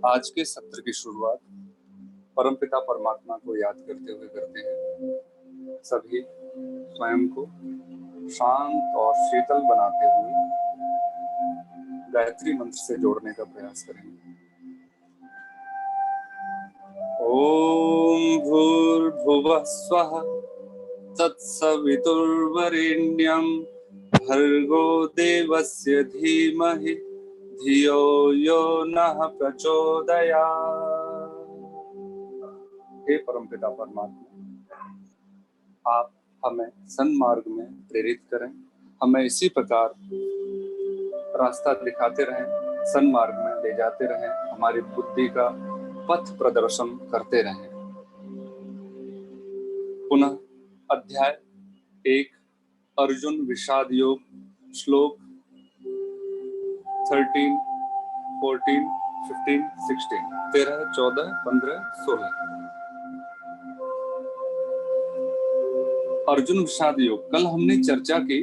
आज के सत्र की शुरुआत परमपिता परमात्मा को याद करते हुए करते हैं। सभी स्वयं को शांत और शीतल बनाते हुए गायत्री मंत्र से जोड़ने का प्रयास करेंगे। ओम भूर्भुवः स्वः तत्सवितुर्वरेण्यं भर्गो देवस्य धीमहि धियो यो नः प्रचोदयात्। हे परमपिता परमात्मा, आप हमें सन्मार्ग में प्रेरित करें, हमें इसी प्रकार रास्ता दिखाते रहें, सन्मार्ग में ले जाते रहें, हमारी बुद्धि का पथ प्रदर्शन करते रहें। पुनः अध्याय 1 अर्जुन विषाद योग श्लोक 13, 14, 15, 16 13, 14, 15, 16 अर्जुन विषाद योग। कल हमने चर्चा की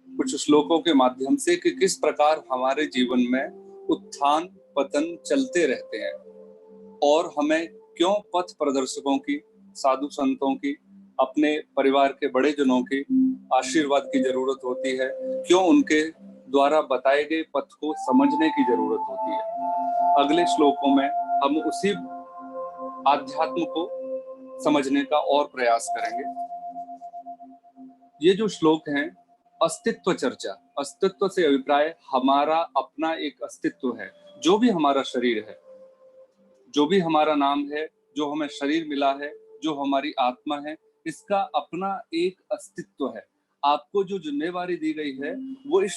कुछ श्लोकों के माध्यम से कि किस प्रकार हमारे जीवन में उत्थान पतन चलते रहते हैं और हमें क्यों पथ प्रदर्शकों की, साधु संतों की, अपने परिवार के बड़े जनों की आशीर्वाद की जरूरत होती है, क्यों उनके द्वारा बताए गए पथ को समझने की जरूरत होती है। अगले श्लोकों में हम उसी आध्यात्म को समझने का और प्रयास करेंगे। ये जो श्लोक हैं, अस्तित्व चर्चा, अस्तित्व से अभिप्राय हमारा अपना एक अस्तित्व है। जो भी हमारा शरीर है, जो भी हमारा नाम है, जो हमें शरीर मिला है, जो हमारी आत्मा है, इसका अपना एक अस्तित्व है। आपको जो जिम्मेवारी दी गई है वो इस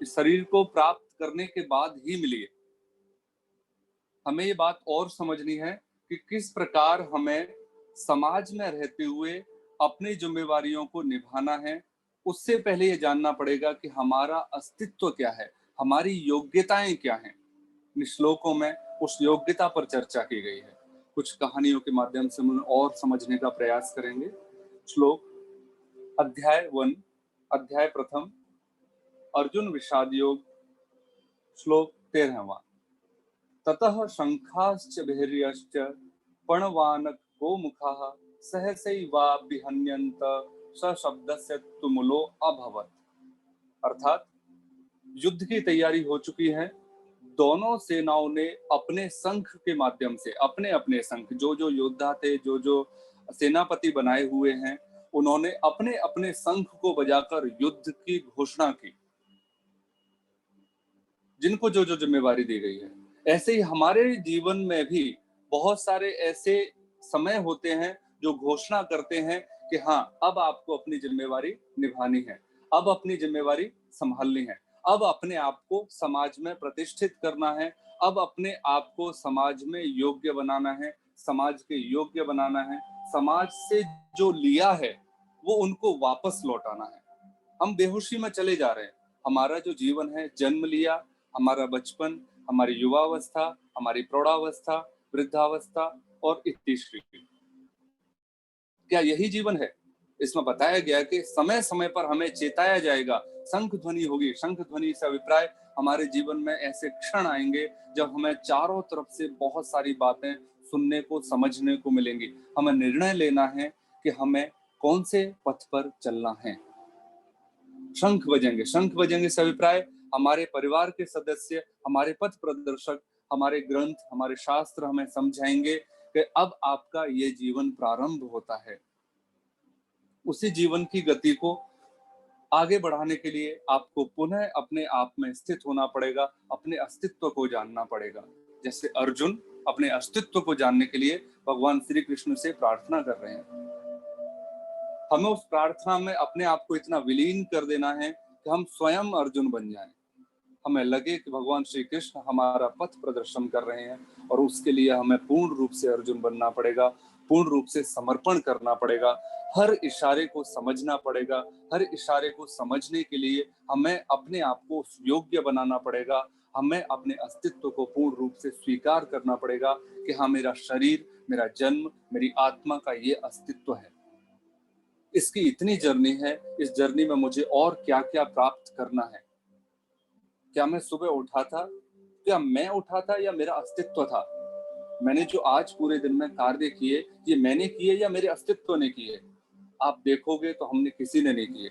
शरीर को प्राप्त करने के बाद ही मिली है। हमें ये बात और समझनी है कि किस प्रकार हमें समाज में रहते हुए अपनी जिम्मेवारियों को निभाना है। उससे पहले ये जानना पड़ेगा कि हमारा अस्तित्व क्या है, हमारी योग्यताएं क्या हैं। इन श्लोकों में उस योग्यता पर चर्चा की गई है। कुछ कहानियों के माध्यम से हम और समझने का प्रयास करेंगे। श्लोक अध्याय 1 अध्याय प्रथम अर्जुन विषाद योग श्लोक 13वां। ततः शंखाश्च भैर्यश्च पणवानक गोमुखाः सहसैवाभिहन्यन्त सशब्दस्य तुमुलो अभवत्। अर्थात युद्ध की तैयारी हो चुकी है। दोनों सेनाओं ने अपने शंख के माध्यम से, अपने अपने शंख, जो जो योद्धा थे, जो जो सेनापति बनाए हुए हैं, उन्होंने अपने अपने शंख को बजाकर युद्ध की घोषणा की, जिनको जो जो जिम्मेवारी दी गई है। ऐसे ही हमारे जीवन में भी बहुत सारे ऐसे समय होते हैं जो घोषणा करते हैं कि हाँ, अब आपको अपनी जिम्मेवारी निभानी है, अब अपनी जिम्मेवारी संभालनी है, अब अपने आप को समाज में प्रतिष्ठित करना है, अब अपने आप को समाज में योग्य बनाना है, समाज के योग्य बनाना है, समाज से जो लिया है वो उनको वापस लौटाना है। हम बेहोशी में चले जा रहे हैं। हमारा जो जीवन है, जन्म लिया, हमारा बचपन, हमारी युवावस्था, हमारी प्रौढ़ावस्था, वृद्धावस्था और इत्तीश्री, क्या यही जीवन है? इसमें बताया गया कि समय समय पर हमें चेताया जाएगा, शंख ध्वनि होगी। शंख ध्वनि से अभिप्राय हमारे जीवन में ऐसे क्षण आएंगे जब हमें चारों तरफ से बहुत सारी बातें सुनने को, समझने को मिलेंगी। हमें निर्णय लेना है कि हमें कौन से पथ पर चलना है। शंख बजेंगे। शंख बजेंगे से अभिप्राय हमारे परिवार के सदस्य, हमारे पथ प्रदर्शक, हमारे ग्रंथ, हमारे शास्त्र हमें समझाएंगे कि अब आपका ये जीवन प्रारंभ होता है। उसी जीवन की गति को आगे बढ़ाने के लिए आपको पुनः अपने आप में स्थित होना पड़ेगा, अपने अस्तित्व को जानना पड़ेगा। जैसे अर्जुन अपने अस्तित्व को जानने के लिए भगवान श्री कृष्ण से प्रार्थना कर रहे हैं। हमें उस प्रार्थना में अपने आप को इतना विलीन कर देना है कि हम स्वयं अर्जुन बन जाएं। हमें लगे कि भगवान श्री कृष्ण हमारा पथ प्रदर्शन कर रहे हैं और उसके लिए हमें पूर्ण रूप से अर्जुन बनना पड़ेगा, पूर्ण रूप से समर्पण करना पड़ेगा, हर इशारे को समझना पड़ेगा। हर इशारे को समझने के लिए हमें अपने आप को योग्य बनाना पड़ेगा। हमें अपने अस्तित्व को पूर्ण रूप से स्वीकार करना पड़ेगा कि हाँ, मेरा शरीर, मेरा जन्म, मेरी आत्मा का ये अस्तित्व है। इसकी इतनी जर्नी है, इस जर्नी में मुझे और क्या क्या प्राप्त करना है। क्या मैं सुबह उठा था क्या मैं उठा था या मेरा अस्तित्व था? मैंने जो आज पूरे दिन में कार्य किए, ये मैंने किए या मेरे अस्तित्व ने किए? आप देखोगे तो हमने किसी ने नहीं किए।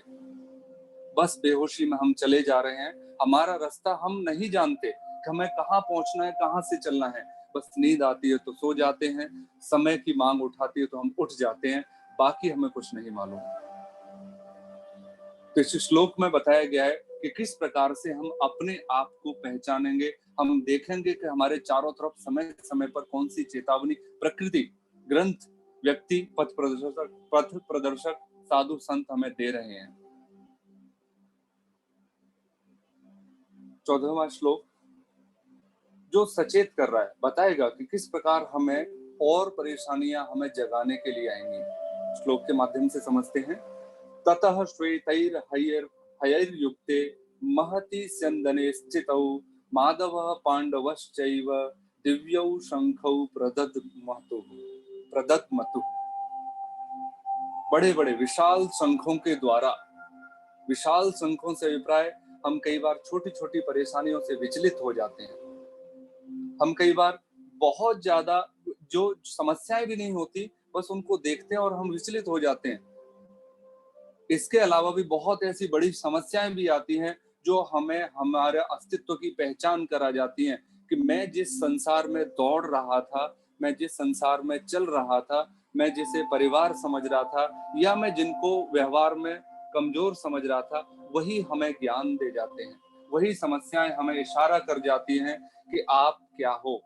बस बेहोशी में हम चले जा रहे हैं। हमारा रास्ता हम नहीं जानते कि हमें कहाँ पहुंचना है, कहाँ से चलना है। बस नींद आती है तो सो जाते हैं, समय की मांग उठाती है तो हम उठ जाते हैं, बाकी हमें कुछ नहीं मालूम। तो इस श्लोक में बताया गया है कि किस प्रकार से हम अपने आप को पहचानेंगे। हम देखेंगे कि हमारे चारों तरफ समय समय पर कौन सी चेतावनी प्रकृति, ग्रंथ, व्यक्ति, पथ प्रदर्शक, साधु संत हमें दे रहे हैं। 14वां श्लोक जो सचेत कर रहा है, बताएगा कि किस प्रकार हमें और परेशानियां हमें जगाने के लिए आएंगी। श्लोक के माध्यम से समझते हैं। ततः श्वेतैर हयैर्युक्ते महति स्यन्दने स्थितौ माधवः पाण्डवश्चैव दिव्यौ शंखौ प्रदद्मतुः। बड़े बड़े विशाल शंखों के द्वारा, विशाल शंखों से अभिप्राय हम कई बार छोटी छोटी परेशानियों से विचलित हो जाते हैं। हम कई बार बहुत ज्यादा जो समस्याएं भी नहीं होती, बस उनको देखते हैं और हम विचलित हो जाते हैं। इसके अलावा भी बहुत ऐसी बड़ी समस्याएं भी आती हैं जो हमें हमारे अस्तित्व की पहचान करा जाती हैं कि मैं जिस संसार में दौड़ रहा था, मैं जिस संसार में चल रहा था, मैं जिसे परिवार समझ रहा था या मैं जिनको व्यवहार में कमजोर समझ रहा था, वही हमें ज्ञान दे जाते हैं। वही समस्याएं हमें इशारा कर जाती हैं कि आप क्या हो,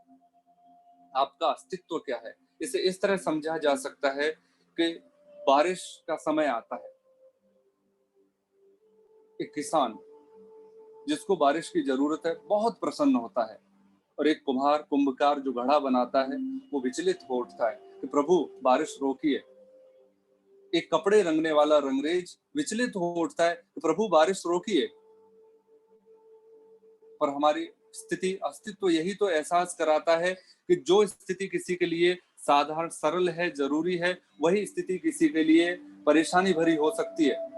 आपका अस्तित्व क्या है। इसे इस तरह समझा जा सकता है कि बारिश का समय आता है, एक किसान जिसको बारिश की जरूरत है बहुत प्रसन्न होता है, और एक कुंभकार जो घड़ा बनाता है वो विचलित हो उठता है कि प्रभु बारिश रोकिए। एक कपड़े रंगने वाला रंगरेज विचलित हो उठता है कि प्रभु बारिश रोकिए। पर हमारी स्थिति, अस्तित्व यही तो एहसास कराता है कि जो स्थिति किसी के लिए साधारण सरल है, जरूरी है, वही स्थिति किसी के लिए परेशानी भरी हो सकती है।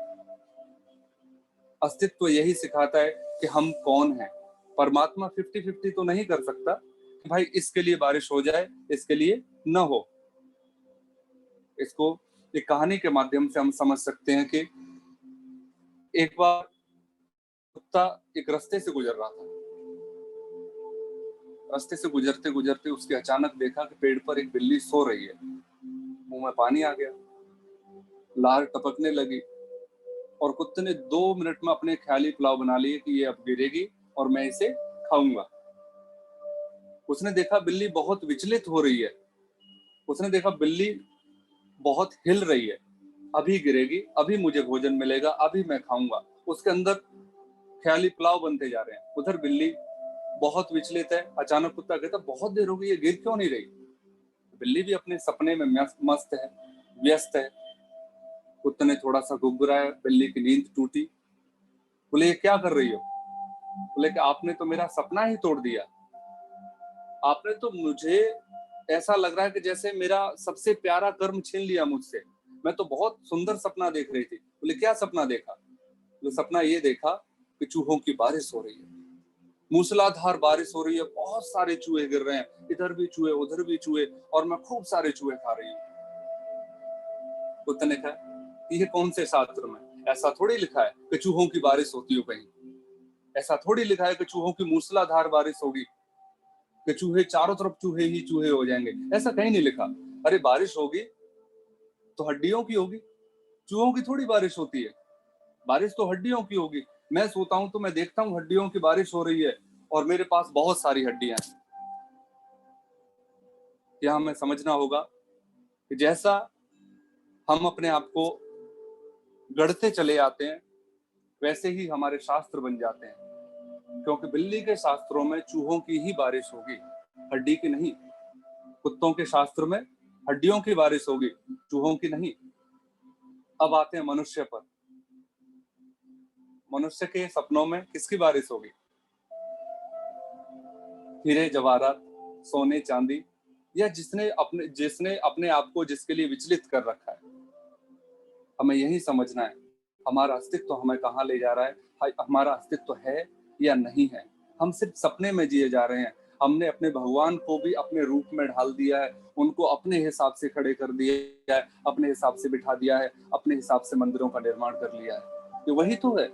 अस्तित्व यही सिखाता है कि हम कौन हैं। परमात्मा 50-50 तो नहीं कर सकता कि भाई इसके लिए बारिश हो जाए, इसके लिए न हो। इसको एक कहानी के माध्यम से हम समझ सकते हैं कि एक बार कुत्ता एक रास्ते से गुजर रहा था। रास्ते से गुजरते गुजरते उसके अचानक देखा कि पेड़ पर एक बिल्ली सो रही है। मुंह में पानी आ गया, लार टपकने लगी, और कुत्ते ने 2 मिनट में अपने ख्याली पुलाव बना लिए कि ये अब गिरेगी और मैं इसे खाऊंगा। उसने देखा बिल्ली बहुत विचलित हो रही है, उसने देखा बिल्ली बहुत हिल रही है, अभी गिरेगी, अभी मुझे भोजन मिलेगा, अभी मैं खाऊंगा। उसके अंदर ख्याली पुलाव बनते जा रहे हैं, उधर बिल्ली बहुत विचलित है। अचानक कुत्ता कहता बहुत देर हो गई, ये गिर क्यों नहीं रही? बिल्ली भी अपने सपने में मस्त है, व्यस्त है। कुत्ते ने थोड़ा सा गुगराया, बिल्ली की नींद टूटी। बोले ये क्या कर रही हो? बोले कि आपने तो मेरा सपना ही तोड़ दिया। आपने तो मुझे, ऐसा लग रहा है कि जैसे मेरा सबसे प्यारा कर्म छीन लिया मुझसे। मैं तो बहुत सुंदर सपना देख रही थी। बोले क्या सपना देखा? तो सपना ये देखा कि चूहों की बारिश हो रही है, मूसलाधार बारिश हो रही है, बहुत सारे चूहे गिर रहे हैं, इधर भी चूहे उधर भी चूहे, और मैं खूब सारे चूहे खा रही हूँ। कुत्ते ने कहा ये कौन से शास्त्र में ऐसा थोड़ी लिखा है कि चूहों की बारिश होती हो, कहीं ऐसा थोड़ी लिखा है कि चूहों की मूसलाधार बारिश होगी, कि चूहे चारों तरफ चूहे ही चूहे हो जाएंगे, ऐसा कहीं नहीं लिखा। अरे बारिश होगी तो हड्डियों की होगी, चूहों की थोड़ी बारिश होती है। बारिश तो हड्डियों की होगी। मैं सोता हूं तो मैं देखता हूं हड्डियों की बारिश हो रही है, और मेरे पास बहुत सारी हड्डियां हैं। यह हमें समझना होगा कि जैसा हम अपने आप को गढ़ते चले आते हैं, वैसे ही हमारे शास्त्र बन जाते हैं। क्योंकि बिल्ली के शास्त्रों में चूहों की ही बारिश होगी, हड्डी की नहीं। कुत्तों के शास्त्र में हड्डियों की बारिश होगी, चूहों की नहीं। अब आते हैं मनुष्य पर। मनुष्य के सपनों में किसकी बारिश होगी? हीरे जवाहरात, सोने चांदी, या जिसने अपने आप को जिसके लिए विचलित कर रखा है। हमें यही समझना है हमारा अस्तित्व हमें कहाँ ले जा रहा है, हमारा अस्तित्व है या नहीं है। हम सिर्फ सपने में जिए जा रहे हैं। हमने अपने भगवान को भी अपने रूप में ढाल दिया है, उनको अपने हिसाब से खड़े कर दिया है, अपने हिसाब से बिठा दिया है, अपने हिसाब से मंदिरों का निर्माण कर लिया है। ये वही तो है।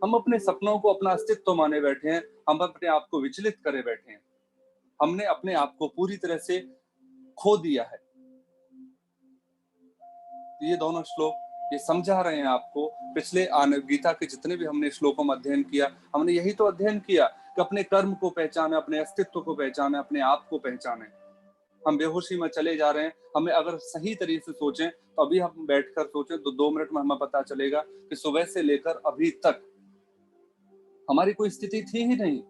हम अपने सपनों को अपना अस्तित्व माने बैठे हैं, हम अपने आप को विचलित करे बैठे हैं। हमने अपने आप को पूरी तरह से खो दिया है। ये दोनों श्लोक ये समझा रहे हैं आपको। पिछले गीता के जितने भी हमने श्लोकों में अध्ययन किया, हमने यही तो अध्ययन किया कि अपने कर्म को पहचाने, अपने अस्तित्व को पहचाने, अपने आप को पहचाने। हम बेहोशी में चले जा रहे हैं। हमें अगर सही तरीके से सोचें तो अभी हम बैठकर सोचें तो 2 मिनट में हमें पता चलेगा कि सुबह से लेकर अभी तक हमारी कोई स्थिति थी ही नहीं।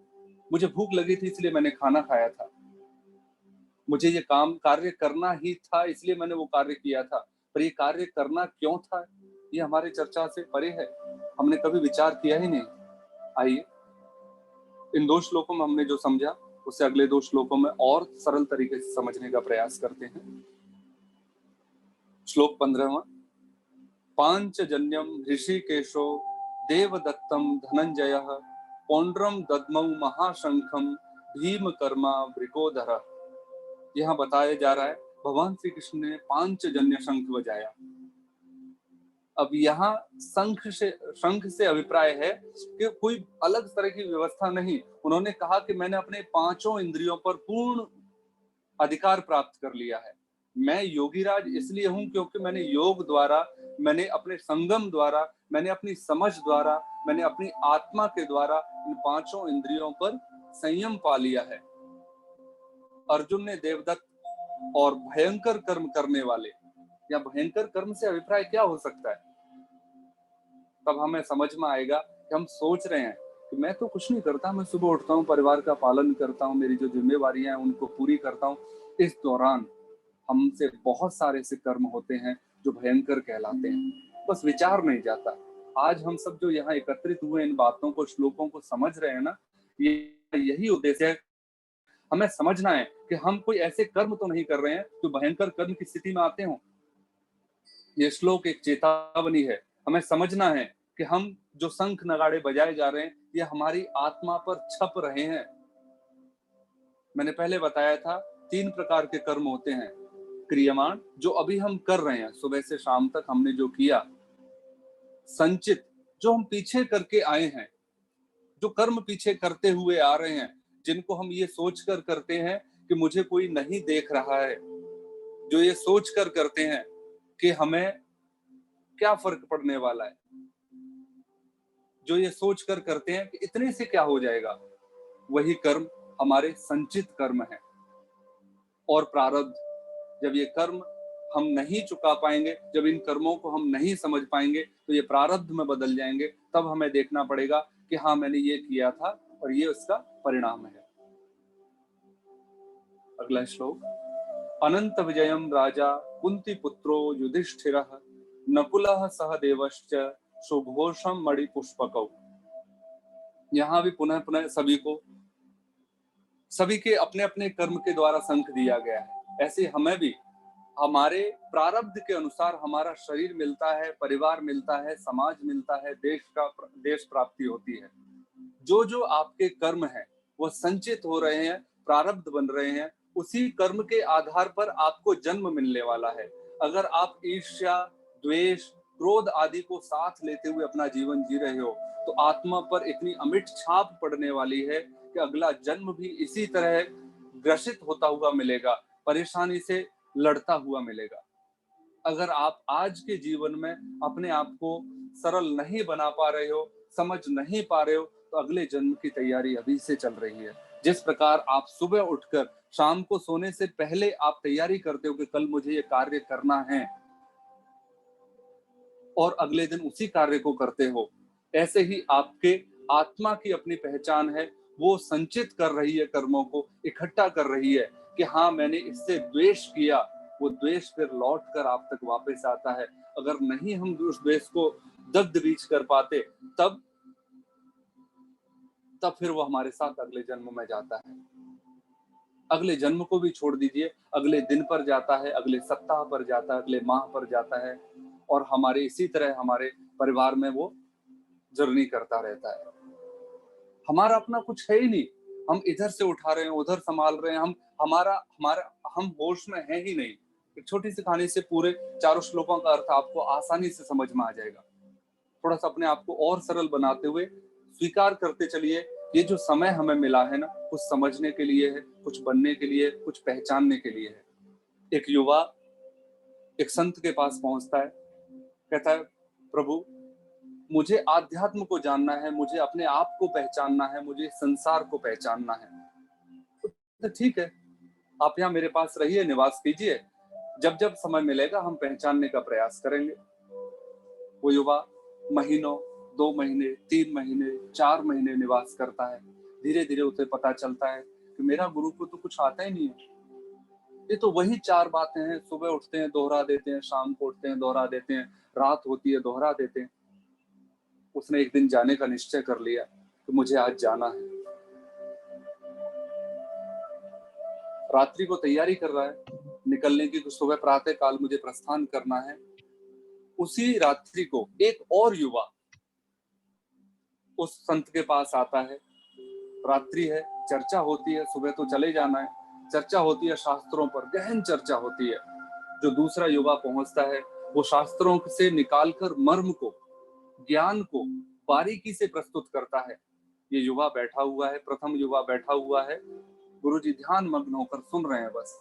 मुझे भूख लगी थी इसलिए मैंने खाना खाया था, मुझे ये कार्य करना ही था इसलिए मैंने वो कार्य किया था। पर ये कार्य करना क्यों था, ये हमारी चर्चा से परे है। हमने कभी विचार किया ही नहीं। आइए इन 2 श्लोकों में हमने जो समझा उसे अगले 2 श्लोकों में और सरल तरीके से समझने का प्रयास करते हैं। श्लोक 15वां। पांचजन्यम ऋषिकेशो देवदत्तम धनंजयः पौंड्रम दद्मौ महाशंखम भीम कर्मा वृकोधर। यहाँ बताया जा रहा है भगवान श्री कृष्ण ने पांचजन्य शंख बजाया। अब यहाँ शंख से अभिप्राय है कि कोई अलग तरह की व्यवस्था नहीं। उन्होंने कहा कि मैंने अपने 5 इंद्रियों पर पूर्ण अधिकार प्राप्त कर लिया है। मैं योगीराज इसलिए हूं क्योंकि मैंने योग द्वारा, मैंने अपने संगम द्वारा, मैंने अपनी समझ द्वारा, मैंने अपनी आत्मा के द्वारा इन 5 इंद्रियों पर संयम पा लिया है। अर्जुन ने देवदत्त और भयंकर कर्म करने वाले, या भयंकर कर्म से अभिप्राय क्या हो सकता है, तब हमें समझ में आएगा कि हम सोच रहे हैं कि मैं तो कुछ नहीं करता, मैं सुबह उठता हूँ, परिवार का पालन करता हूँ, मेरी जो जिम्मेवारियां हैं उनको पूरी करता हूँ। इस दौरान हमसे बहुत सारे ऐसे कर्म होते हैं जो भयंकर कहलाते हैं, बस विचार नहीं जाता। आज हम सब जो यहाँ एकत्रित हुए इन बातों को, श्लोकों को समझ रहे हैं ना, ये यही उद्देश्य है। हमें समझना है कि हम कोई ऐसे कर्म तो नहीं कर रहे हैं जो भयंकर कर्म की स्थिति में आते हों। ये श्लोक एक चेतावनी है। हमें समझना है कि हम जो शंख नगाड़े बजाए जा रहे हैं ये हमारी आत्मा पर छप रहे हैं। मैंने पहले बताया था 3 प्रकार के कर्म होते हैं। क्रियमाण, जो अभी हम कर रहे हैं, सुबह से शाम तक हमने जो किया। संचित, जो हम पीछे करके आए हैं, जो कर्म पीछे करते हुए आ रहे हैं, जिनको हम ये सोचकर करते हैं कि मुझे कोई नहीं देख रहा है, जो ये सोचकर करते हैं कि हमें क्या फर्क पड़ने वाला है, जो ये सोचकर करते हैं कि इतने से क्या हो जाएगा, वही कर्म हमारे संचित कर्म है। और प्रारब्ध, जब ये कर्म हम नहीं चुका पाएंगे, जब इन कर्मों को हम नहीं समझ पाएंगे तो ये प्रारब्ध में बदल जाएंगे। तब हमें देखना पड़ेगा कि हाँ मैंने ये किया था और ये उसका परिणाम है। अगला श्लोक। अनंत विजयम राजा कुंती पुत्रो युधिष्ठिरः नकुलः सह देवश्च सुघोषम मणिपुष्पकौ। यहाँ भी पुनः पुनः सभी के अपने अपने कर्म के द्वारा शंख दिया गया है। ऐसे हमें भी हमारे प्रारब्ध के अनुसार हमारा शरीर मिलता है, परिवार मिलता है, समाज मिलता है, देश प्राप्ति होती है। जो जो आपके कर्म है वो संचित हो रहे हैं, प्रारब्ध बन रहे हैं, उसी कर्म के आधार पर आपको जन्म मिलने वाला है। अगर आप ईर्ष्या, द्वेष, क्रोध आदि को साथ लेते हुए अपना जीवन जी रहे हो तो आत्मा पर इतनी अमिट छाप पड़ने वाली है कि अगला जन्म भी इसी तरह ग्रसित होता हुआ मिलेगा, परेशानी से लड़ता हुआ मिलेगा। अगर आप आज के जीवन में अपने आप को सरल नहीं बना पा रहे हो, समझ नहीं पा रहे हो, तो अगले जन्म की तैयारी अभी से चल रही है। जिस प्रकार आप सुबह उठकर शाम को सोने से पहले आप तैयारी करते हो कि कल मुझे ये कार्य करना है, और अगले दिन उसी कार्य को करते हो, ऐसे ही आपके आत्मा की अपनी पहचान है, वो संचित कर रही है, कर्मों को इकट्ठा कर रही है कि हाँ मैंने इससे द्वेष किया। वो द्वेष फिर लौट कर आप तक वापस आता है। अगर नहीं हम उस द्वेष को दग्ध बीज कर पाते तब फिर वो हमारे साथ अगले जन्म में जाता है। अगले जन्म को भी छोड़ दीजिए, अगले दिन पर जाता है, अगले सप्ताह पर जाता है, अगले माह पर जाता है, और हमारे इसी तरह हमारे परिवार में वो जर्नी करता रहता है। हमारा अपना कुछ है ही नहीं। हम इधर से उठा रहे हैं, उधर संभाल रहे हैं, हम हमारा हमारा हम होश में हैं ही नहीं। एक छोटी सी कहानी से पूरे चारों श्लोकों का अर्थ आपको आसानी से समझ में आ जाएगा। थोड़ा सा अपने आप को और सरल बनाते हुए स्वीकार करते चलिए, ये जो समय हमें मिला है ना, कुछ समझने के लिए है, कुछ बनने के लिए, कुछ पहचानने के लिए है। एक युवा एक संत के पास पहुंचता है, कहता है, प्रभु मुझे आध्यात्म को जानना है, मुझे अपने आप को पहचानना है, मुझे संसार को पहचानना है। तो ठीक है, आप यहाँ मेरे पास रहिए, निवास कीजिए, जब जब समय मिलेगा हम पहचानने का प्रयास करेंगे। वो युवा महीनों, 2 महीने, 3 महीने, 4 महीने निवास करता है। धीरे धीरे उसे पता चलता है कि मेरा गुरु को तो कुछ आता ही नहीं है, ये तो वही 4 बातें हैं, सुबह उठते हैं दोहरा देते हैं, शाम को उठते हैं दोहरा देते हैं, रात होती है दोहरा देते हैं। उसने एक दिन जाने का निश्चय कर लिया कि मुझे आज जाना है। रात्रि को तैयारी कर रहा है निकलने की, तो सुबह प्रातः काल मुझे प्रस्थान करना है। उसी रात्रि को एक और युवा उस संत के पास आता है। रात्रि है, चर्चा होती है, सुबह तो चले जाना है, चर्चा होती है शास्त्रों पर, गहन चर्चा होती है। जो दूसरा युवा पहुंचता है वो शास्त्रों से निकालकर मर्म को, ज्ञान को बारीकी से प्रस्तुत करता है। ये युवा बैठा हुआ है, प्रथम युवा बैठा हुआ है, गुरुजी ध्यान मग्न होकर सुन रहे हैं बस।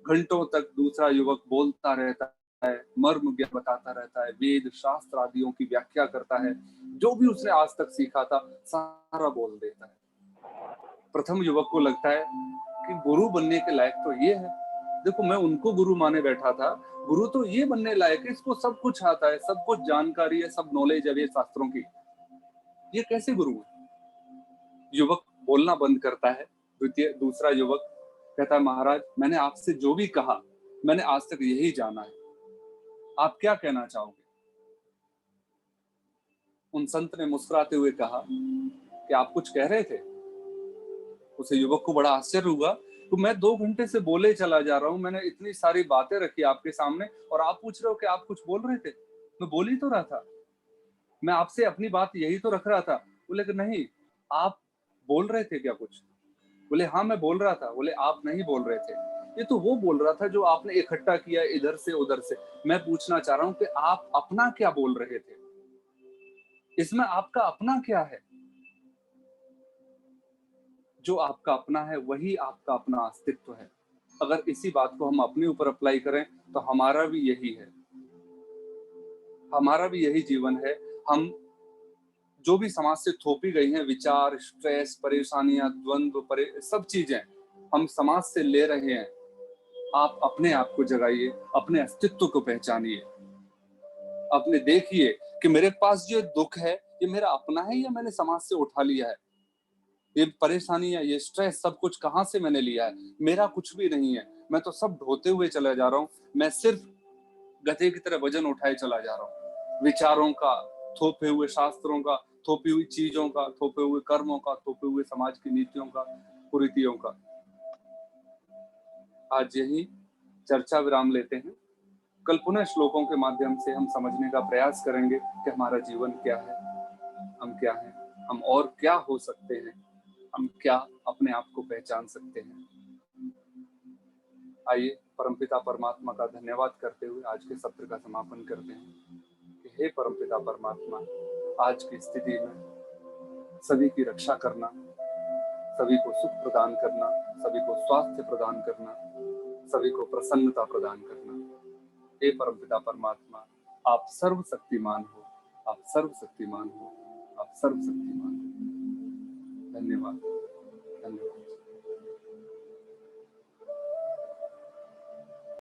घंटों तक दूसरा युवक बोलता रहता है, मर्म ज्ञान बताता रहता है, वेद शास्त्र आदियों की व्याख्या करता है, जो भी उसने आज तक सीखा था सारा बोल देता है। प्रथम युवक को लगता है कि गुरु बनने के लायक तो ये है, देखो मैं उनको गुरु माने बैठा था, गुरु तो ये बनने लायक है, इसको सब कुछ आता है, सब कुछ जानकारी है, सब नॉलेज है ये शास्त्रों की, ये कैसे गुरु है? युवक बोलना बंद करता है। दूसरा युवक कहता है, महाराज मैंने आपसे जो भी कहा मैंने आज तक यही जाना है, आप क्या कहना चाहोगे? उन संत ने मुस्कुराते हुए कहा कि आप कुछ कह रहे थे। उसे युवक को बड़ा आश्चर्य हुआ, तो मैं 2 घंटे से बोले चला जा रहा हूँ, मैंने इतनी सारी बातें रखी आपके सामने और आप पूछ रहे हो कि आप कुछ बोल रहे थे। मैं बोल ही तो रहा था, मैं आपसे अपनी बात यही तो रख रहा था। बोले कि नहीं, आप बोल रहे थे क्या कुछ? बोले हाँ मैं बोल रहा था। बोले आप नहीं बोल रहे थे, ये तो वो बोल रहा था जो आपने इकट्ठा किया इधर से उधर से। मैं पूछना चाह रहा हूँ कि आप अपना क्या बोल रहे थे, इसमें आपका अपना क्या है? जो आपका अपना है वही आपका अपना अस्तित्व है। अगर इसी बात को हम अपने ऊपर अप्लाई करें तो हमारा भी यही है, हमारा भी यही जीवन है। हम जो भी समाज से थोपी गई हैं विचार, स्ट्रेस, परेशानियां, द्वंद्व, सब चीजें हम समाज से ले रहे हैं। आप अपने आप को जगाइए, अपने अस्तित्व को पहचानिए, अपने देखिए कि मेरे पास जो दुख है ये मेरा अपना है या मैंने समाज से उठा लिया है। ये परेशानियां, ये स्ट्रेस, सब कुछ कहाँ से मैंने लिया है? मेरा कुछ भी नहीं है, मैं तो सब ढोते हुए चला जा रहा हूँ। मैं सिर्फ गधे की तरह वजन उठाए चला जा रहा हूँ, विचारों का, थोपे हुए शास्त्रों का, थोपी हुई चीजों का, थोपे हुए कर्मों का, थोपे हुए समाज की नीतियों का, कुरीतियों का। आज यही चर्चा विराम लेते हैं। कल पुनः श्लोकों के माध्यम से हम समझने का प्रयास करेंगे कि हमारा जीवन क्या है, हम क्या हैं, हम और क्या हो सकते हैं, हम क्या अपने आप को पहचान सकते हैं। आइए परमपिता परमात्मा का धन्यवाद करते हुए आज के सत्र का समापन करते हैं कि हे परमपिता परमात्मा, आज की स्थिति में सभी की रक्षा करना, सभी को सुख प्रदान करना, सभी को स्वास्थ्य प्रदान करना, सभी को प्रसन्नता प्रदान करना। हे परमपिता परमात्मा, आप सर्वशक्तिमान हो, आप सर्वशक्तिमान हो, आप सर्वशक्तिमान हो। धन्यवाद।